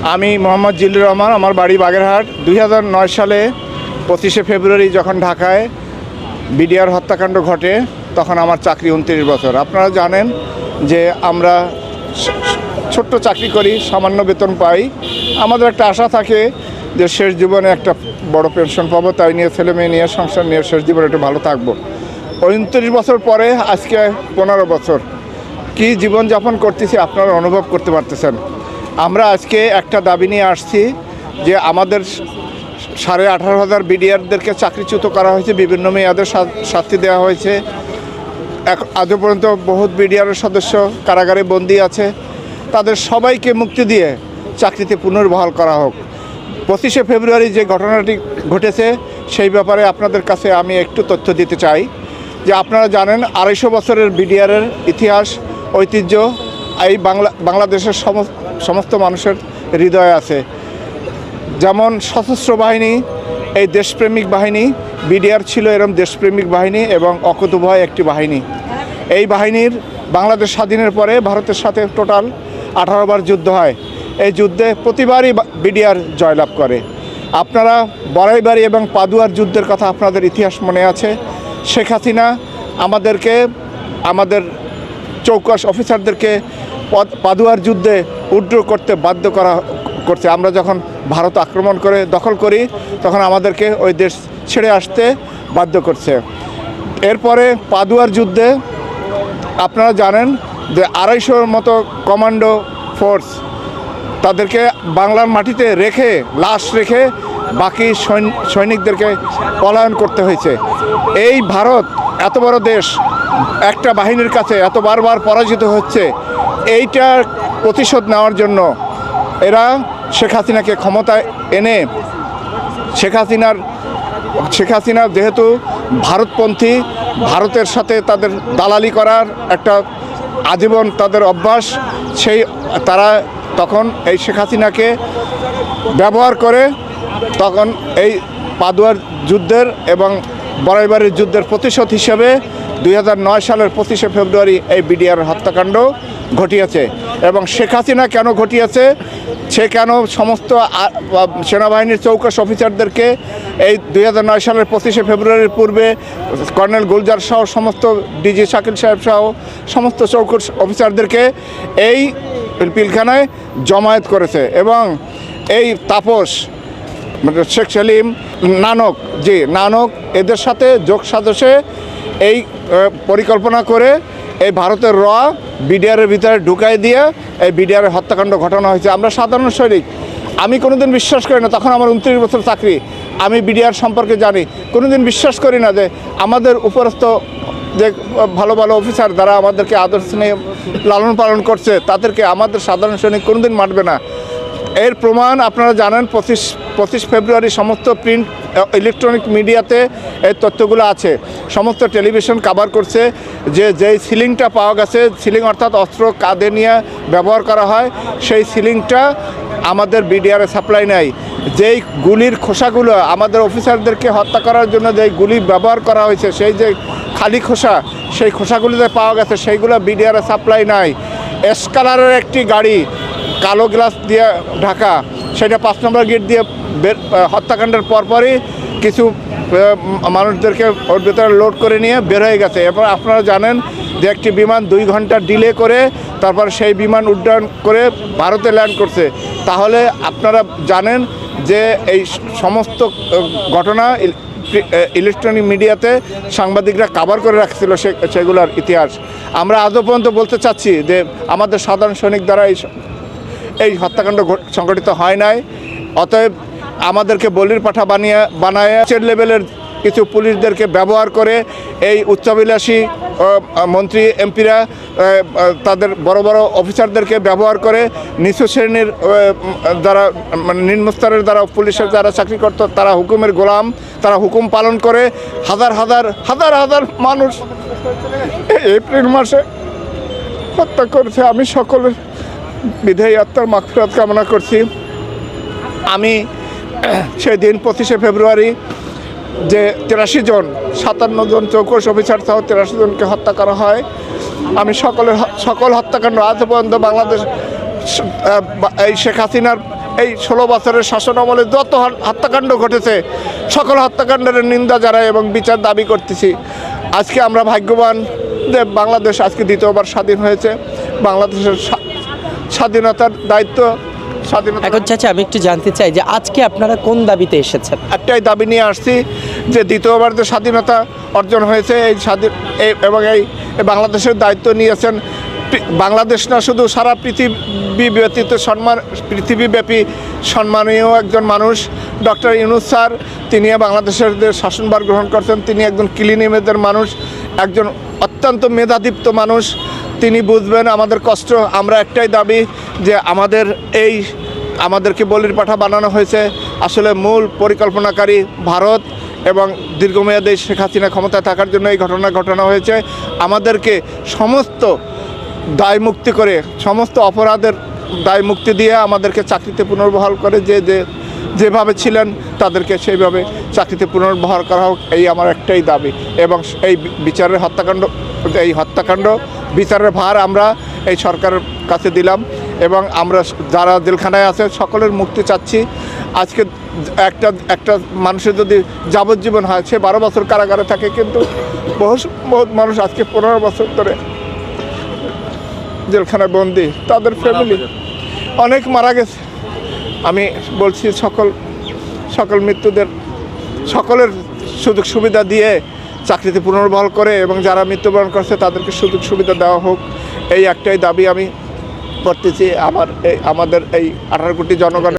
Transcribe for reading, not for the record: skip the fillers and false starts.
আমি মোহাম্মদ জিল্লুর রহমান, আমার বাড়ি বাগেরহাট। 2009 সালে 25শে ফেব্রুয়ারি যখন ঢাকায় বিডিআর হত্যাকাণ্ড ঘটে তখন আমার চাকরি 29 বছর। আপনারা জানেন যে আমরা ছোট্ট চাকরি করি, সামান্য বেতন পাই। আমাদের একটা আশা থাকে যে শেষ জীবনে একটা বড় পেনশন পাবো, তাই নিয়ে ছেলে মেয়ে নিয়ে সংসার নিয়ে শেষ জীবনে একটু ভালো থাকবো। 29 বছর পরে আজকে 15 বছর কি জীবনযাপন করতেছি আপনারা অনুভব করতে পারতেছেন। আমরা আজকে একটা দাবি নিয়ে আসছি যে আমাদের 18,500 বিডিআরদেরকে চাকরিচ্যুত করা হয়েছে, বিভিন্ন মেয়াদের শাস্তি দেওয়া হয়েছে। আজও পর্যন্ত বহুত বিডিআরের সদস্য কারাগারে বন্দী আছে, তাদের সবাইকে মুক্তি দিয়ে চাকরিতে পুনর্বহাল করা হোক। 25শে ফেব্রুয়ারি যে ঘটনাটি ঘটেছে সেই ব্যাপারে আপনাদের কাছে আমি একটু তথ্য দিতে চাই যে আপনারা জানেন 250 বছরের বিডিআরের ইতিহাস ঐতিহ্য এই বাংলাদেশের সমস্ত মানুষের হৃদয়ে আছে। যেমন সশস্ত্র বাহিনী, এই দেশপ্রেমিক বাহিনী, বিডিআর ছিল এরকম দেশপ্রেমিক বাহিনী এবং অকুতোভয় একটি বাহিনী। এই বাহিনীর বাংলাদেশ স্বাধীনের পরে ভারতের সাথে টোটাল 18 বার যুদ্ধ হয়। এই যুদ্ধে প্রতিবারই বিডিআর জয়লাভ করে। আপনারা বড়াইবাড়ি এবং পাদুয়ার যুদ্ধের কথা আপনাদের ইতিহাস মনে আছে। শেখ হাসিনা আমাদের চৌকস অফিসারদেরকে পাদুয়ার যুদ্ধে উইথড্র করতে বাধ্য করছে। আমরা যখন ভারত আক্রমণ করে দখল করি তখন আমাদেরকে ওই দেশ ছেড়ে আসতে বাধ্য করছে। এরপরে পাদুয়ার যুদ্ধে আপনারা জানেন যে 250 মতো কমান্ডো ফোর্স তাদেরকে বাংলার মাটিতে রেখে, লাশ রেখে বাকি সৈনিকদেরকে পলায়ন করতে হয়েছে। এই ভারত এত বড় দেশ একটা বাহিনীর কাছে এত বারবার পরাজিত হচ্ছে, এইটার প্রতিশোধ নেওয়ার জন্য এরা শেখ হাসিনাকে ক্ষমতায় এনে শেখ হাসিনা যেহেতু ভারতপন্থী, ভারতের সাথে তাদের দালালি করার একটা আজীবন তাদের অভ্যাস, তারা তখন এই শেখ হাসিনাকে ব্যবহার করে তখন এই পাদুয়ার যুদ্ধের এবং বড়াইবাড়ির যুদ্ধের প্রতিশোধ হিসেবে 2009 সালের 25শে ফেব্রুয়ারি এই বিডিআর হত্যাকাণ্ড ঘটিয়েছে। এবং শেখ হাসিনা কেন ঘটিয়েছে, সে কেন সমস্ত সেনাবাহিনীর চৌকস অফিসারদেরকে এই 2009 সালের 25শে ফেব্রুয়ারির পূর্বে কর্নেল গুলজার সহ সমস্ত ডিজি শাকিল সাহেব সহ সমস্ত চৌকস অফিসারদেরকে এই পিলখানায় জমায়েত করেছে। এবং এই তাপস শেখ সেলিম, নানক এদের সাথে যোগ সাজসে এই পরিকল্পনা করে এই ভারতের বিডিআরের ভিতরে ঢুকাই দিয়ে এই বিডিআরের হত্যাকাণ্ড ঘটানো হয়েছে। আমরা সাধারণ সৈনিক, আমি কোনোদিন বিশ্বাস করি না, তখন আমার 29 বছর চাকরি, আমি বিডিআর সম্পর্কে জানি, কোনোদিন বিশ্বাস করি না যে আমাদের উপরস্থ যে ভালো ভালো অফিসার যারা আমাদেরকে আদর স্নেহ লালন পালন করছে তাদেরকে আমাদের সাধারণ সৈনিক কোনোদিন মারবে না। এর প্রমাণ আপনারা জানেন 25 ফেব্রুয়ারি সমস্ত প্রিন্ট ইলেকট্রনিক মিডিয়াতে এই তথ্যগুলো আছে। সমস্ত টেলিভিশন কভার করছে যে যেই সিলিংটা পাওয়া গেছে, সিলিং অর্থাৎ অস্ত্র কাঁধে নিয়ে ব্যবহার করা হয়, সেই সিলিংটা আমাদের বিডিআরে সাপ্লাই নাই। যেই গুলির খোসাগুলো আমাদের অফিসারদেরকে হত্যা করার জন্য যেই গুলি ব্যবহার করা হয়েছে, সেই যে খালি খোসা, সেই খোসাগুলিতে পাওয়া গেছে, সেইগুলো বিডিআরে সাপ্লাই নাই। এসকালারের একটি গাড়ি কালো গ্লাস দিয়ে ঢাকা, সেটা 5 নম্বর গেট দিয়ে হত্যাকাণ্ডের পরপরই কিছু মানুষদেরকে ওর ভেতরে লোড করে নিয়ে বের হয়ে গেছে। এরপর আপনারা জানেন যে একটি বিমান 2 ঘন্টা ডিলে করে তারপর সেই বিমান উড্ডয়ন করে ভারতে ল্যান্ড করছে। তাহলে আপনারা জানেন যে এই সমস্ত ঘটনা ইলেকট্রনিক মিডিয়াতে সাংবাদিকরা কভার করে রাখছিল সেগুলোর ইতিহাস। আমরা আজও পর্যন্ত বলতে চাচ্ছি যে আমাদের সাধারণ সৈনিক দ্বারা এই হত্যাকাণ্ড সংঘটিত হয় নাই। অতএব আমাদেরকে বলির পাঠা বানায় স্টেট লেভেলের কিছু পুলিশদেরকে ব্যবহার করে এই উচ্চাভিলাষী মন্ত্রী এমপিরা তাদের বড় বড় অফিসারদেরকে ব্যবহার করে নিচু শ্রেণীর যারা নিম্নস্তরের দ্বারা পুলিশের যারা চাকরি করত তারা হুকুমের গোলাম, তারা হুকুম পালন করে হাজার হাজার মানুষ এপ্রিল মাসে হত্যা করেছে। আমি সকলের বিধায়ী আত্মার মাগফিরাত কামনা করছি। আমি সেদিন 25শে ফেব্রুয়ারি যে 83 জন 57 জন চৌকস অফিসার সহ 83 জনকে হত্যা করা হয়, আমি সকল হত্যাকাণ্ড আজ পর্যন্ত বাংলাদেশ এই শেখ হাসিনার এই 16 বছরের শাসন আমলে যত হত্যাকাণ্ড ঘটেছে সকল হত্যাকাণ্ডের নিন্দা জানাই এবং বিচার দাবি করতেছি। আজকে আমরা ভাগ্যবান যে বাংলাদেশ আজকে দ্বিতীয়বার স্বাধীন হয়েছে। বাংলাদেশের স্বাধীনতার দায়িত্ব এখন চাচা আমি একটু জানতে চাই যে আজকে আপনারা কোন দাবিতে এসেছেন? একটাই দাবি নিয়ে আসছি যে দ্বিতীয়বার যে স্বাধীনতা অর্জন হয়েছে এই এবং এই বাংলাদেশের দায়িত্ব নিয়েছেন বাংলাদেশ না শুধু সারা পৃথিবীব্যাপী সম্মানীয় একজন মানুষ ডক্টর ইউনূস স্যার। তিনি বাংলাদেশের যে শাসনভার গ্রহণ করছেন তিনি একজন ক্লিন ইমেজের মানুষ, একজন অত্যন্ত মেধাদীপ্ত মানুষ। তিনি বুঝবেন আমাদের কষ্ট। আমরা একটাই দাবি যে আমাদেরকে বলির পাঠা বানানো হয়েছে। আসলে মূল পরিকল্পনাকারী ভারত এবং দীর্ঘমেয়াদী শেখ হাসিনা ক্ষমতায় থাকার জন্য এই ঘটনা হয়েছে। আমাদেরকে সমস্ত দায় মুক্তি করে, সমস্ত অপরাধের দায় মুক্তি দিয়ে আমাদেরকে চাকরিতে পুনর্বহাল করে যেভাবে ছিলেন তাদেরকে সেইভাবে চাকরিতে পুনর্বহাল করা হোক, এই আমার একটাই দাবি। এবং এই হত্যাকাণ্ড বিচারের ভার আমরা এই সরকারের কাছে দিলাম এবং আমরা যারা জেলখানায় আছে সকলের মুক্তি চাচ্ছি। আজকে একটা মানুষের যদি যাবজ্জীবন হয় সে 12 বছর কারাগারে থাকে, কিন্তু বহু মানুষ আজকে 15 বছর ধরে জেলখানায় বন্দি, তাদের ফ্যামিলি অনেক মারা গেছে। আমি বলছি সকল মৃত্যুদের সকলের সুযোগ সুবিধা দিয়ে চাকরিতে পুনর্বহাল করে এবং যারা মৃত্যুবরণ করছে তাদেরকে সুযোগ সুবিধা দেওয়া হোক, এই একটাই দাবি আমি করতেছি। আমাদের এই 18 কোটি জনগণের